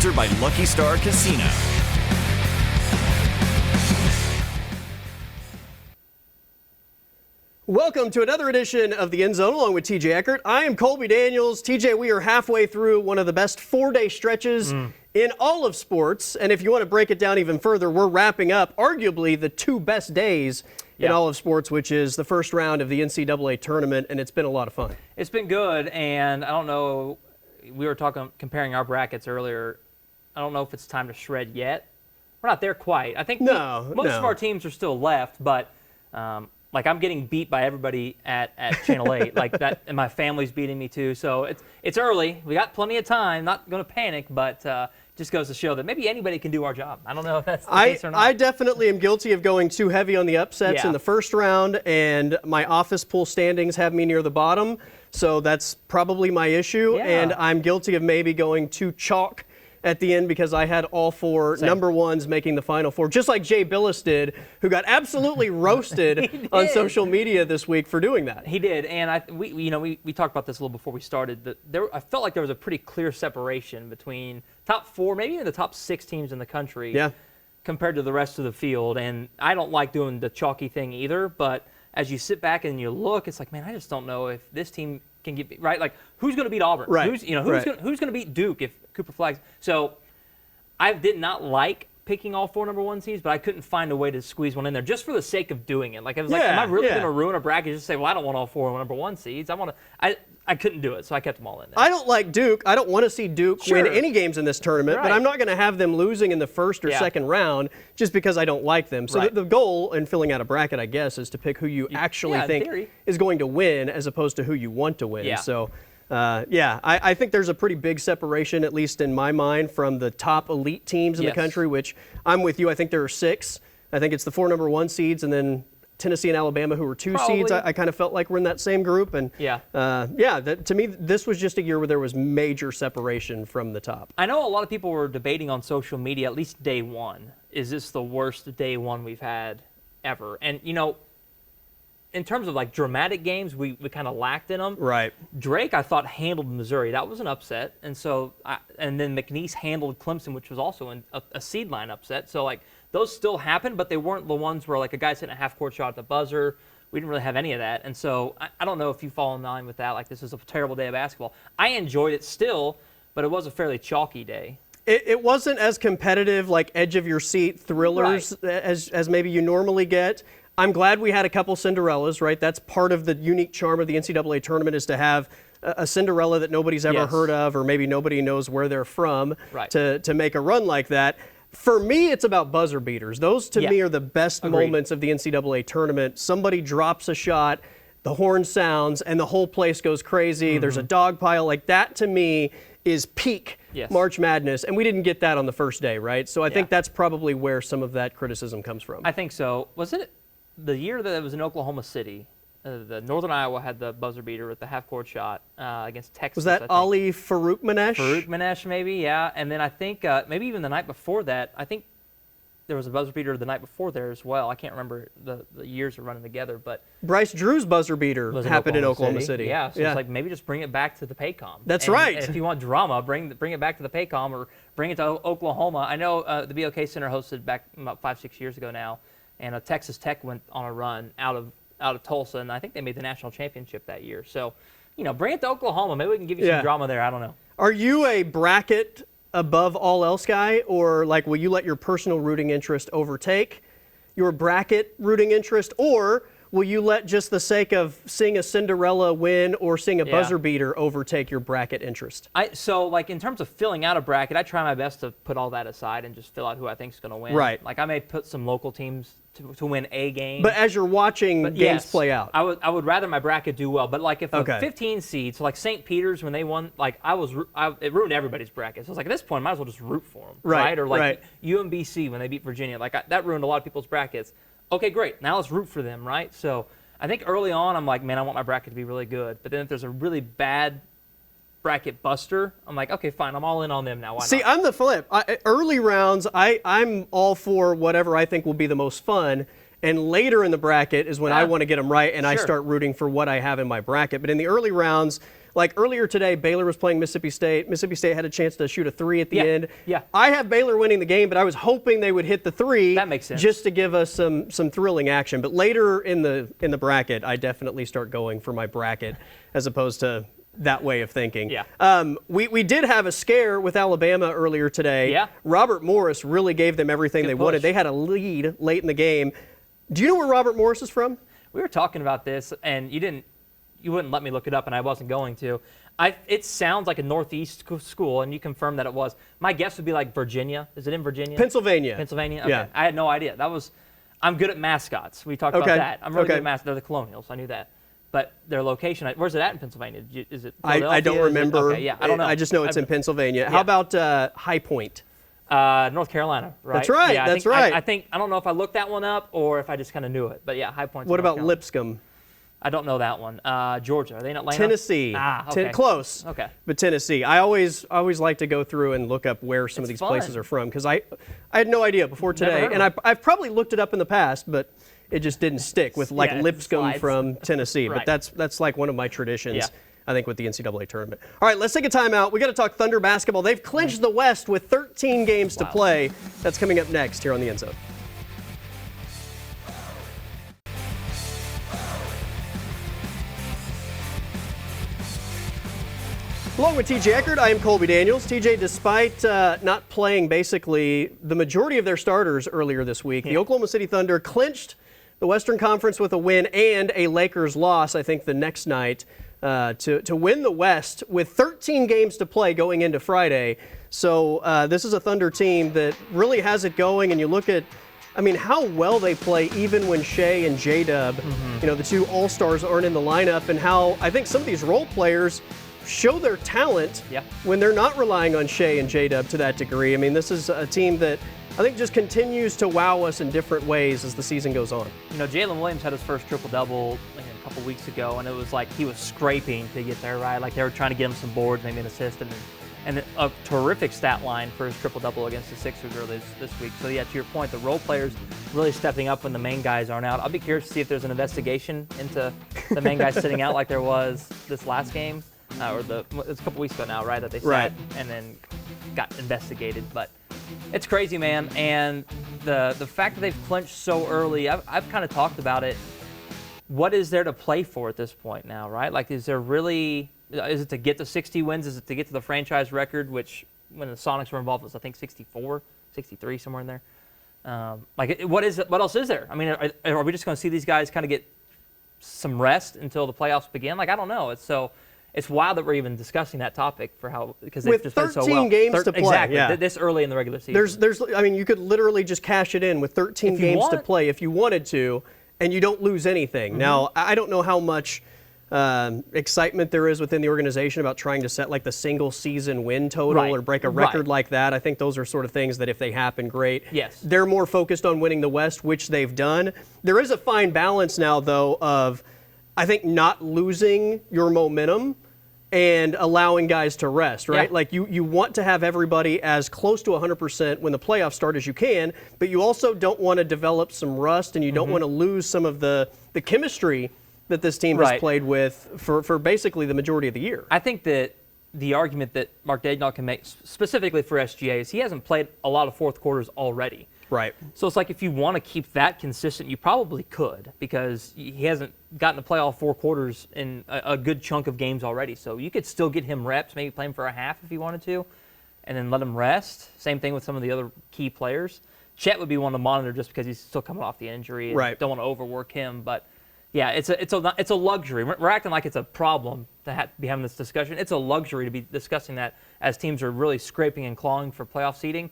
sponsored by Lucky Star Casino. Welcome to another edition of the End Zone along with TJ Eckert. I am Colby Daniels. TJ, we are halfway through one of the best 4-day stretches in all of sports. And if you want to break it down even further, we're wrapping up arguably the 2 best days in all of sports, which is the first round of the NCAA tournament, and it's been a lot of fun. It's been good, and I don't know, we were comparing our brackets earlier. I don't know if it's time to shred yet. We're not there quite. I think most of our teams are still left, but like I'm getting beat by everybody at Channel 8, like that, and my family's beating me too. So it's early. We got plenty of time. Not going to panic, but just goes to show that maybe anybody can do our job. I don't know if that's the case or not. I definitely am guilty of going too heavy on the upsets in the first round, and my office pool standings have me near the bottom, so that's probably my issue. Yeah. And I'm guilty of maybe going too chalk at the end because I had all 4 number ones making the Final Four, just like Jay Billis did, who got absolutely roasted on social media this week for doing that. He did, and we talked about this a little before we started. I felt like there was a pretty clear separation between top 4, maybe even the top 6 teams in the country compared to the rest of the field. And I don't like doing the chalky thing either, but as you sit back and you look, it's like, man, I just don't know if this team can get right. Like, who's going to beat Auburn? Right. Who's going to beat Duke if Cooper flags? So I did not like picking all 4 number 1 seeds, but I couldn't find a way to squeeze one in there just for the sake of doing it. Like, I was like, am I really going to ruin a bracket just to say, well, I don't want all 4 number 1 seeds. I couldn't do it, so I kept them all in there. I don't like Duke. I don't want to see Duke win any games in this tournament, but I'm not going to have them losing in the first or second round just because I don't like them. So the goal in filling out a bracket, I guess, is to pick who you actually think is going to win as opposed to who you want to win. So, I think there's a pretty big separation, at least in my mind, from the top elite teams in the country, which I'm with you. I think there are 6. I think it's the 4 number 1 seeds and then Tennessee and Alabama, who were 2 seeds. I kind of felt like we're in that same group. And to me, this was just a year where there was major separation from the top. I know a lot of people were debating on social media, at least day 1. Is this the worst day 1 we've had ever? And, in terms of like dramatic games, we kind of lacked in them. Right. Drake, I thought, handled Missouri. That was an upset. And and then McNeese handled Clemson, which was also a seed line upset. So, like, those still happened, but they weren't the ones where, like, a guy's hitting a half-court shot at the buzzer. We didn't really have any of that. And so I don't know if you fall in line with that. Like, this is a terrible day of basketball. I enjoyed it still, but it was a fairly chalky day. It wasn't as competitive, like edge-of-your-seat thrillers as maybe you normally get. I'm glad we had a couple Cinderellas, right? That's part of the unique charm of the NCAA tournament, is to have a Cinderella that nobody's ever heard of, or maybe nobody knows where they're from, to make a run like that. For me, it's about buzzer beaters. Those, to me, are the best moments of the NCAA tournament. Somebody drops a shot, the horn sounds, and the whole place goes crazy. There's a dog pile. Like, that, to me, is peak March Madness. And we didn't get that on the first day, right? So I think that's probably where some of that criticism comes from. I think so. Was it the year that it was in Oklahoma City? The Northern Iowa had the buzzer beater with the half-court shot against Texas. Was that Ali Faroukmanesh? Faroukmanesh, maybe, yeah. And then I think maybe even the night before that, I think there was a buzzer beater the night before there as well. I can't remember the years are running together, but Bryce Drew's buzzer beater happened in Oklahoma City. Yeah, so it's like maybe just bring it back to the Paycom. That's right. If you want drama, bring it back to the Paycom or bring it to Oklahoma. I know the BOK Center hosted back about 5-6 years ago now, and Texas Tech went on a run out of Tulsa, and I think they made the national championship that year. So, bring it to Oklahoma. Maybe we can give you some drama there. I don't know. Are you a bracket above all else guy, or like will you let your personal rooting interest overtake your bracket rooting interest, or will you let just the sake of seeing a Cinderella win or seeing a buzzer beater overtake your bracket interest? So, like, in terms of filling out a bracket, I try my best to put all that aside and just fill out who I think is going to win. Right. Like, I may put some local teams to win a game. But as you're watching games play out. I would rather my bracket do well. But, like, if a 15 seed, so like St. Peter's when they won, like, it ruined everybody's bracket. So it's like, at this point, I might as well just root for them. Right. Or like UMBC when they beat Virginia. Like, that ruined a lot of people's brackets. Okay, great. Now let's root for them, right? So I think early on, I'm like, man, I want my bracket to be really good. But then if there's a really bad bracket buster, I'm like, okay, fine, I'm all in on them now. Why See, not? I'm the flip. Early rounds, I'm all for whatever I think will be the most fun. And later in the bracket is when I want to get them right, and I Sure. start rooting for what I have in my bracket. But in the early rounds, like earlier today, Baylor was playing Mississippi State. Mississippi State had a chance to shoot a 3 at the end. Yeah. I have Baylor winning the game, but I was hoping they would hit the 3. That makes sense. Just to give us some thrilling action. But later in the bracket, I definitely start going for my bracket as opposed to that way of thinking. Yeah. We did have a scare with Alabama earlier today. Yeah. Robert Morris really gave them everything Good they push. wanted. They had a lead late in the game. Do you know where Robert Morris is from? We were talking about this, and you wouldn't let me look it up, and I wasn't going to. It sounds like a Northeast school, and you confirmed that it was. My guess would be like Virginia. Is it in Virginia? Pennsylvania. Pennsylvania? Okay. Yeah. I had no idea. I'm good at mascots. We talked about that. I'm really good Okay. at mascots. They're the Colonials. I knew that. But their location, where's it at in Pennsylvania? Is it I Philadelphia? don't remember. Okay, yeah, I don't know. I just know it's in Pennsylvania. Yeah. How about High Point? North Carolina, right? That's right, Yeah, that's right. I don't know if I looked that one up or if I just kind of knew it. But yeah, High Point's What in North about Carolina. Lipscomb? I don't know that one. Georgia, are they in Atlanta? Tennessee. Okay. Close. Okay. But Tennessee. I always like to go through and look up where some of these fun. places are from because I had no idea before today. heard of And it. I've probably looked it up in the past, but it just didn't stick with like Yeah, it Lipscomb slides. from Tennessee. Right. But that's like one of my traditions. Yeah. I think with the NCAA tournament. All right, let's take a timeout. We got to talk Thunder basketball. They've clinched the West with 13 games to play. That's coming up next here on the End Zone. Along with TJ Eckert, I am Colby Daniels. TJ, despite not playing basically the majority of their starters earlier this week, the Oklahoma City Thunder clinched the Western Conference with a win and a Lakers loss, I think, the next night to win the West with 13 games to play going into Friday. So this is a Thunder team that really has it going, and you look at how well they play even when Shea and J-Dub, the two All-Stars aren't in the lineup, and how I think some of these role players show their talent when they're not relying on Shea and J-Dub to that degree. I mean, this is a team that I think just continues to wow us in different ways as the season goes on. Jalen Williams had his first triple-double a couple weeks ago, and it was like he was scraping to get there, right? Like they were trying to get him some boards, maybe an assist, and a terrific stat line for his triple-double against the Sixers earlier this week. So, yeah, to your point, the role players really stepping up when the main guys aren't out. I'll be curious to see if there's an investigation into the main guys sitting out like there was this last game. It's a couple weeks ago now, right, that they sat and then got investigated. But it's crazy, man. And the fact that they've clinched so early, I've kind of talked about it. What is there to play for at this point now, right? Like, is it to get to 60 wins? Is it to get to the franchise record, which when the Sonics were involved was, I think, 64, 63, somewhere in there? What else is there? I mean, are we just going to see these guys kind of get some rest until the playoffs begin? Like, I don't know. It's wild that we're even discussing that topic because they've just played so well. With 13 games to play. Exactly, this early in the regular season. You could literally just cash it in with 13 games to play if you wanted to, and you don't lose anything. Now, I don't know how much excitement there is within the organization about trying to set like the single season win total or break a record like that. I think those are sort of things that if they happen, great. Yes. They're more focused on winning the West, which they've done. There is a fine balance now, though, of I think not losing your momentum and allowing guys to rest, right? Yeah. Like you want to have everybody as close to 100% when the playoffs start as you can, but you also don't want to develop some rust and you don't want to lose some of the chemistry that this team has played with for basically the majority of the year. I think that the argument that Mark Daigneault can make specifically for SGA is he hasn't played a lot of fourth quarters already. Right. So it's like if you want to keep that consistent, you probably could because he hasn't gotten to play all four quarters in a good chunk of games already. So you could still get him reps, maybe play him for a half if you wanted to, and then let him rest. Same thing with some of the other key players. Chet would be one to monitor just because he's still coming off the injury and don't want to overwork him. But yeah, it's a luxury. We're acting like it's a problem to be having this discussion. It's a luxury to be discussing that as teams are really scraping and clawing for playoff seeding.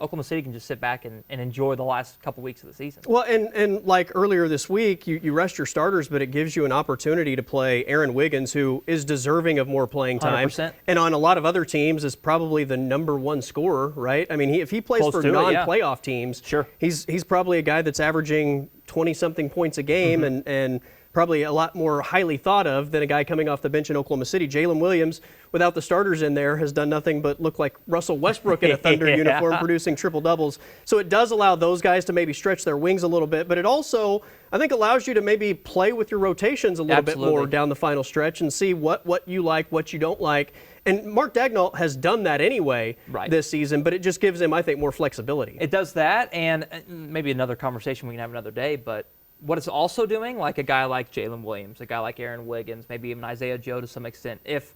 Oklahoma City can just sit back and enjoy the last couple weeks of the season. Well, and like earlier this week, you rest your starters, but it gives you an opportunity to play Aaron Wiggins, who is deserving of more playing time. 100%. And on a lot of other teams is probably the number one scorer, right? I mean, if he plays for non-playoff teams, sure, he's probably a guy that's averaging 20-something points a game and probably a lot more highly thought of than a guy coming off the bench in Oklahoma City. Jalen Williams, without the starters in there, has done nothing but look like Russell Westbrook in a Thunder uniform, producing triple-doubles. So it does allow those guys to maybe stretch their wings a little bit, but it also, I think, allows you to maybe play with your rotations a little bit more down the final stretch and see what you like, what you don't like. And Mark Daigneault has done that anyway this season, but it just gives him, I think, more flexibility. It does that, and maybe another conversation we can have another day, but what it's also doing, like a guy like Jalen Williams, a guy like Aaron Wiggins, maybe even Isaiah Joe to some extent, if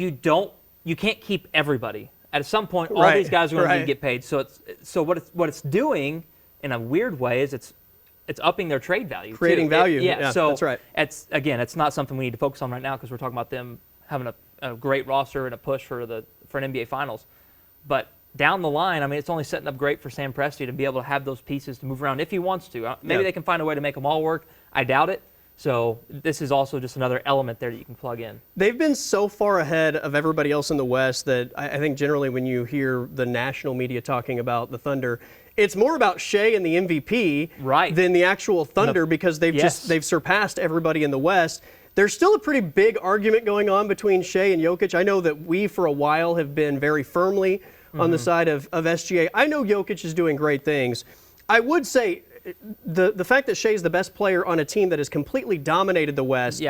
you can't keep everybody. At some point, all these guys are going to need to get paid. So what it's doing in a weird way is it's upping their trade value. Creating value. Yeah, so that's right. It's not something we need to focus on right now because we're talking about them having a great roster and a push for an NBA Finals. But down the line, I mean, it's only setting up great for Sam Presti to be able to have those pieces to move around if he wants to. Maybe they can find a way to make them all work. I doubt it. So this is also just another element there that you can plug in. They've been so far ahead of everybody else in the West that I think generally when you hear the national media talking about the Thunder, it's more about Shea and the MVP than the actual Thunder because they've surpassed everybody in the West. There's still a pretty big argument going on between Shea and Jokic. I know that we, for a while, have been very firmly on the side of SGA. I know Jokic is doing great things. I would say the fact that Shea is the best player on a team that has completely dominated the West,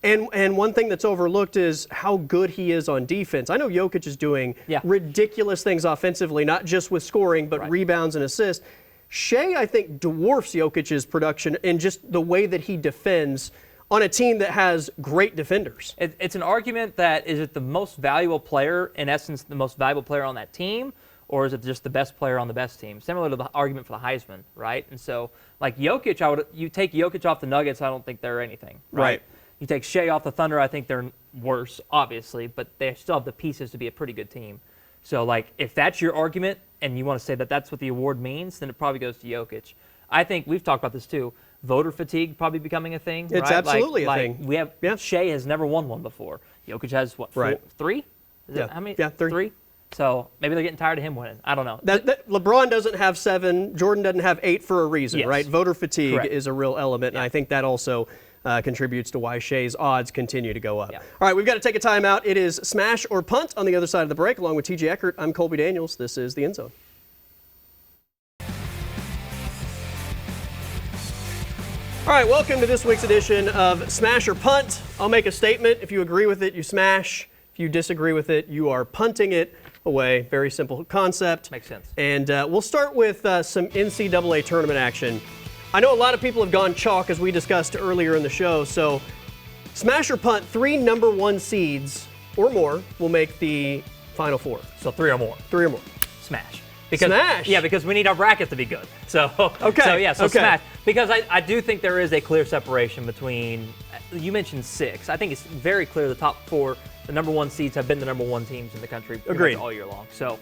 and one thing that's overlooked is how good he is on defense. I know Jokic is doing ridiculous things offensively, not just with scoring, but rebounds and assists. Shea, I think, dwarfs Jokic's production in just the way that he defends on a team that has great defenders. It's an argument that is it the most valuable player, in essence, the most valuable player on that team, or is it just the best player on the best team? Similar to the argument for the Heisman, right? And so, like Jokic, you take Jokic off the Nuggets, I don't think they're anything, right? You take Shea off the Thunder, I think they're worse, obviously, but they still have the pieces to be a pretty good team. So, like, if that's your argument and you want to say that that's what the award means, then it probably goes to Jokic. I think we've talked about this too. Voter fatigue probably becoming a thing. It's absolutely a thing. We have Shea has never won one before. Jokic has what? Three? How many? Yeah, three. So maybe they're getting tired of him winning. I don't know. That LeBron doesn't have 7. Jordan doesn't have 8 for a reason, right? Voter fatigue is a real element, and I think that also contributes to why Shea's odds continue to go up. All right, we've got to take a timeout. It is Smash or Punt on the other side of the break. Along with TJ Eckert, I'm Colby Daniels. This is The End Zone. All right, welcome to this week's edition of Smash or Punt. I'll make a statement. If you agree with it, you smash. If you disagree with it, you are punting it away. Very simple concept. Makes sense. And we'll start with some NCAA tournament action. I know a lot of people have gone chalk, as we discussed earlier in the show. So smash or punt, 3 number 1 seeds or more will make the Final Four. So 3 or more. 3 or more. Smash. Smash. Yeah, because we need our bracket to be good. So smash. Because I do think there is a clear separation between, you mentioned 6. I think it's very clear the top 4, the number 1 seeds have been the number 1 teams in the country all year long. So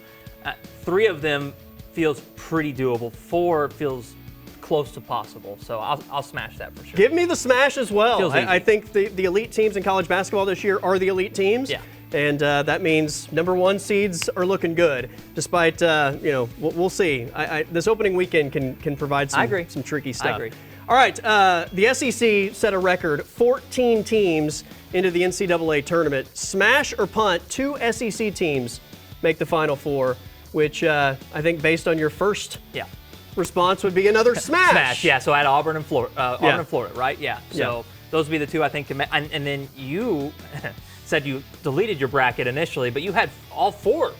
3 of them feels pretty doable. 4 feels close to possible. So I'll smash that for sure. Give me the smash as well. I think the elite teams in college basketball this year are the elite teams. Yeah. And that means number 1 seeds are looking good, despite, we'll see. This opening weekend can provide some tricky stuff. I agree. All right, the SEC set a record, 14 teams into the NCAA tournament. Smash or punt, 2 SEC teams make the Final Four, which I think based on your first response would be another smash. Smash, yeah, so at Auburn and Florida, right? Yeah, so those would be the 2 I think. And then you said you deleted your bracket initially, but you had all 4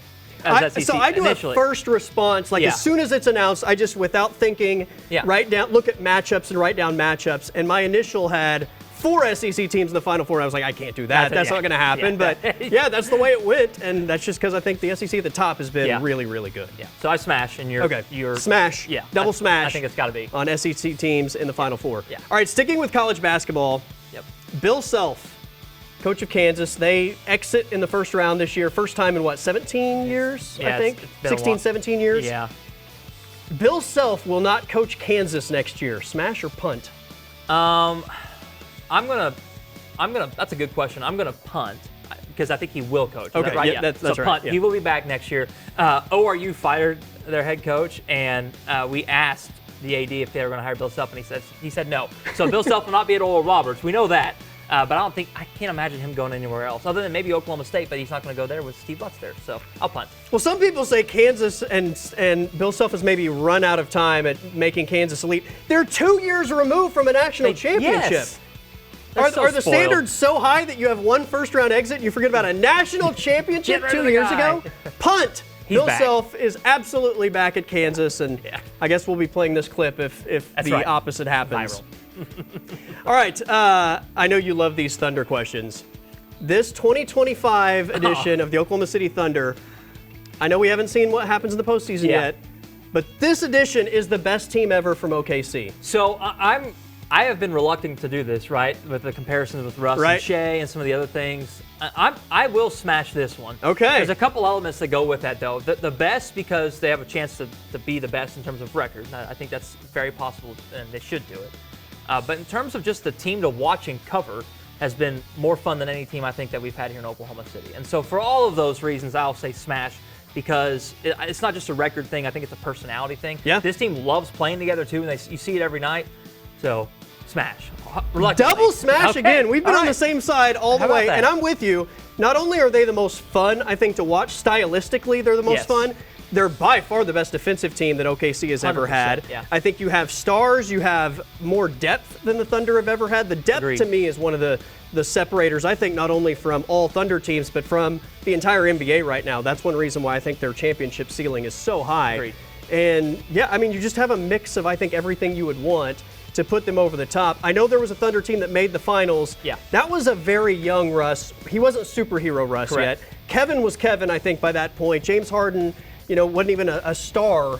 as SEC So I do initially. a first response, as soon as it's announced, I just, without thinking, look at matchups and write down matchups. And my initial had 4 SEC teams in the Final Four. I was like, I can't do that. That's not going to happen. But that's the way it went. And that's just because I think the SEC at the top has been really, really good. Yeah. So I smash, and you're smash. Yeah. Double smash. I think it's got to be on SEC teams in the Final Four. Yeah. All right, sticking with college basketball. Yep. Bill Self, coach of Kansas, they exit in the first round this year. First time in 17 years, I think? 16, 17 years? Yeah. Bill Self will not coach Kansas next year. Smash or punt? That's a good question. I'm gonna punt because I think he will coach. Okay, right? That's so right. Punt. Yeah. He will be back next year. ORU fired their head coach, and we asked the AD if they were going to hire Bill Self, and he said no. So Bill Self will not be at Oral Roberts. We know that. But I can't imagine him going anywhere else, other than maybe Oklahoma State, but he's not going to go there with Steve Butts there. So I'll punt. Well, some people say Kansas and Bill Self has maybe run out of time at making Kansas elite. They're 2 years removed from a national championship. Yes. Are the standards so high that you have one first-round exit and you forget about a national championship 2 years ago? Punt. Bill Self is absolutely back at Kansas, and I guess we'll be playing this clip if the opposite happens. All right, I know you love these Thunder questions. This 2025 edition of the Oklahoma City Thunder, I know we haven't seen what happens in the postseason yet, but this edition is the best team ever from OKC. So I have been reluctant to do this, right, with the comparisons with Russ and Shea and some of the other things. I will smash this one. Okay. There's a couple elements that go with that, though. The best, because they have a chance to be the best in terms of record. I think that's very possible, and they should do it. But in terms of just the team to watch and cover, has been more fun than any team I think that we've had here in Oklahoma City. And so for all of those reasons, I'll say smash, because it's not just a record thing. I think it's a personality thing. Yeah. This team loves playing together, too, and you see it every night. So smash. Double smash again. We've been on the same side all the way, and I'm with you. Not only are they the most fun, I think, to watch, stylistically they're the most fun. They're by far the best defensive team that OKC has ever had. Yeah. I think you have stars, you have more depth than the Thunder have ever had. The depth to me is one of the separators, I think, not only from all Thunder teams, but from the entire NBA right now. That's one reason why I think their championship ceiling is so high. Agreed. And yeah, I mean, you just have a mix of, I think, everything you would want to put them over the top. I know there was a Thunder team that made the finals. Yeah. That was a very young Russ. He wasn't superhero Russ yet. Kevin was Kevin, I think, by that point. James Harden, wasn't even a star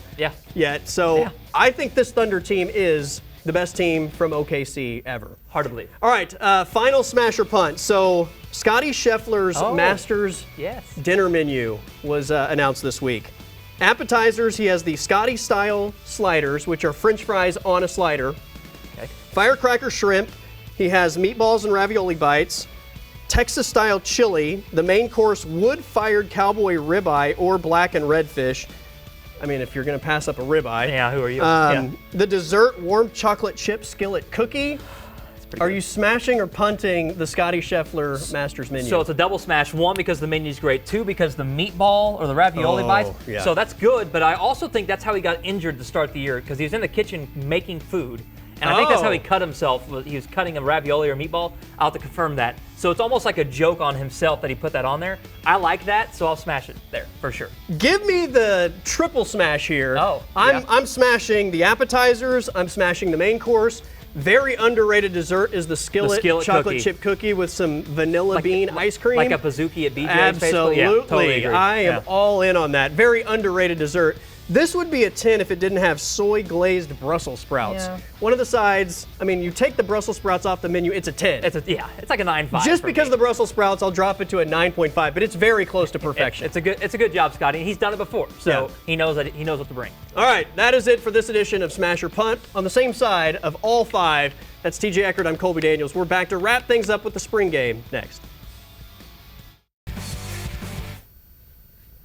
yet. So I think this Thunder team is the best team from OKC ever. Hard to believe. All right, final smash or punt. So Scottie Scheffler's Masters dinner menu was announced this week. Appetizers, he has the Scottie-style sliders, which are French fries on a slider. Firecracker shrimp, he has meatballs and ravioli bites. Texas-style chili, the main course wood-fired cowboy ribeye or black and redfish. I mean, if you're going to pass up a ribeye. Yeah, who are you? The dessert, warm chocolate chip skillet cookie. Are you smashing or punting the Scottie Scheffler Masters menu? So it's a double smash. One, because the menu's great. Two, because the meatball or the ravioli bites. Yeah. So that's good, but I also think that's how he got injured to start the year, because he was in the kitchen making food. And I think that's how he cut himself. He was cutting a ravioli or meatball. I'll have to confirm that. So it's almost like a joke on himself that he put that on there. I like that, so I'll smash it there for sure. Give me the triple smash here. I'm smashing the appetizers. I'm smashing the main course. Very underrated dessert is the skillet chocolate chip cookie with some vanilla bean ice cream. Like a Pizookie at BJ's, Absolutely. Yeah, totally agree. I am all in on that. Very underrated dessert. This would be a 10 if it didn't have soy glazed Brussels sprouts. Yeah. One of the sides, I mean, you take the Brussels sprouts off the menu, it's a 10. It's like a 9.5. Just because of the Brussels sprouts, I'll drop it to a 9.5, but it's very close to perfection. It's a good job, Scottie. He's done it before, so he knows what to bring. All right, that is it for this edition of Smash or Punt. On the same side of all five, that's TJ Eckert, I'm Colby Daniels. We're back to wrap things up with the spring game next.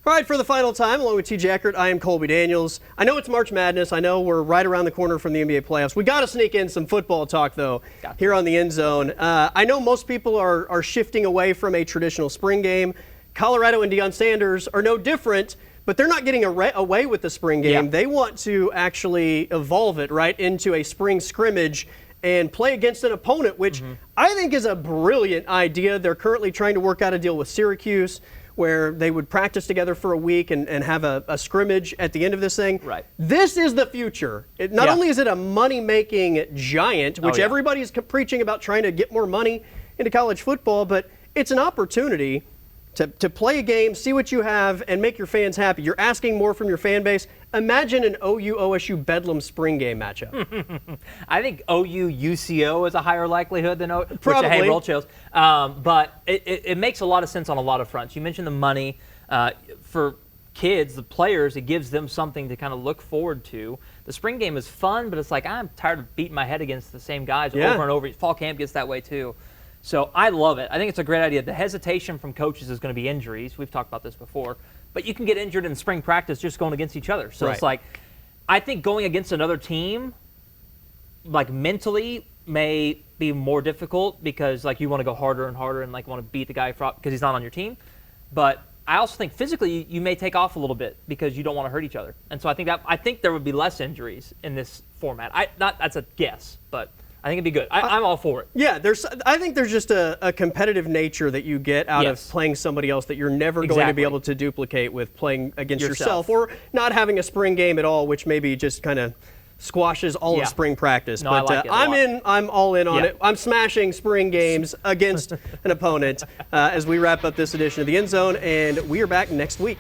All right, for the final time, along with TJ Eckert, I am Colby Daniels. I know it's March Madness. I know we're right around the corner from the NBA playoffs. We got to sneak in some football talk, though, here on the End Zone. I know most people are shifting away from a traditional spring game. Colorado and Deion Sanders are no different, but they're not getting away with the spring game. They want to actually evolve it right into a spring scrimmage and play against an opponent, which I think is a brilliant idea. They're currently trying to work out a deal with Syracuse, where they would practice together for a week and have a scrimmage at the end of this thing. Right. This is the future. Not only is it a money-making giant, which everybody's preaching about trying to get more money into college football, but it's an opportunity to play a game, see what you have, and make your fans happy. You're asking more from your fan base. Imagine an OU-OSU Bedlam spring game matchup. I think OU-UCO is a higher likelihood than OU. Probably. Hey, roll chills. But it makes a lot of sense on a lot of fronts. You mentioned the money. For kids, the players, it gives them something to kind of look forward to. The spring game is fun, but it's like, I'm tired of beating my head against the same guys over and over. Fall camp gets that way too. So I love it. I think it's a great idea. The hesitation from coaches is going to be injuries. We've talked about this before. But you can get injured in spring practice just going against each other. So it's like, I think going against another team, like mentally, may be more difficult because like you want to go harder and harder and like want to beat the guy because he's not on your team. But I also think physically you may take off a little bit because you don't want to hurt each other. And so I think there would be less injuries in this format. That's a guess, but I think it'd be good. I'm all for it. Yeah, I think there's just a competitive nature that you get out of playing somebody else that you're never going to be able to duplicate with playing against yourself or not having a spring game at all, which maybe just kind of squashes all of spring practice. No, but I like it I'm all in on it. I'm smashing spring games against an opponent as we wrap up this edition of The End Zone, and we are back next week.